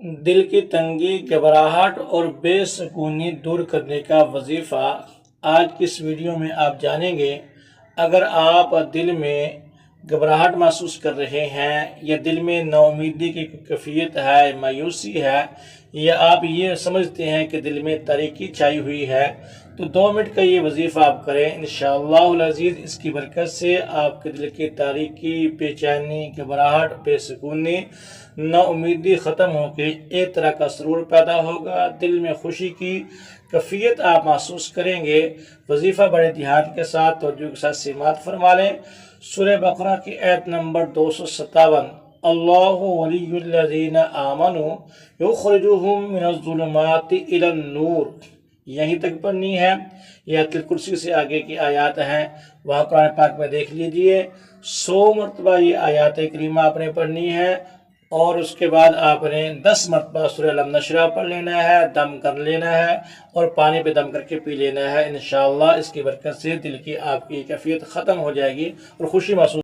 دل کی تنگی، گھبراہٹ اور بے سکونی دور کرنے کا وظیفہ آج کی اس ویڈیو میں آپ جانیں گے۔ اگر آپ دل میں گھبراہٹ محسوس کر رہے ہیں یا دل میں نا امیدی کی کیفیت ہے، مایوسی ہے، یا آپ یہ سمجھتے ہیں کہ دل میں تاریکی چھائی ہوئی ہے، تو 2 منٹ کا یہ وظیفہ آپ کریں۔ انشاءاللہ العزیز اس کی برکت سے آپ کے دل کی تاریکی، بے چینی، گھبراہٹ، بے سکونی، نا امیدی ختم ہو کے ایک طرح کا سرور پیدا ہوگا، دل میں خوشی کی کیفیت آپ محسوس کریں گے۔ وظیفہ بڑے دھیان کے ساتھ توجہ کے ساتھ سماعت فرما لیں۔ سورہ بقرہ کی آیت نمبر 257، اللہ ولی الذین آمنوا یخرجہم من الظلمات الی النور، یہیں تک پڑھنی ہے۔ یہ آیت الکرسی سے آگے کی آیات ہیں، وہاں قرآن پاک میں دیکھ لیجئے 100 مرتبہ یہ آیات کریمہ آپ نے پڑھنی ہے، اور اس کے بعد آپ نے 10 مرتبہ سورہ الم نشرہ پڑھ لینا ہے، دم کر لینا ہے اور پانی پہ دم کر کے پی لینا ہے۔ انشاءاللہ اس کی برکت سے دل کی آپ کی کیفیت ختم ہو جائے گی اور خوشی محسوس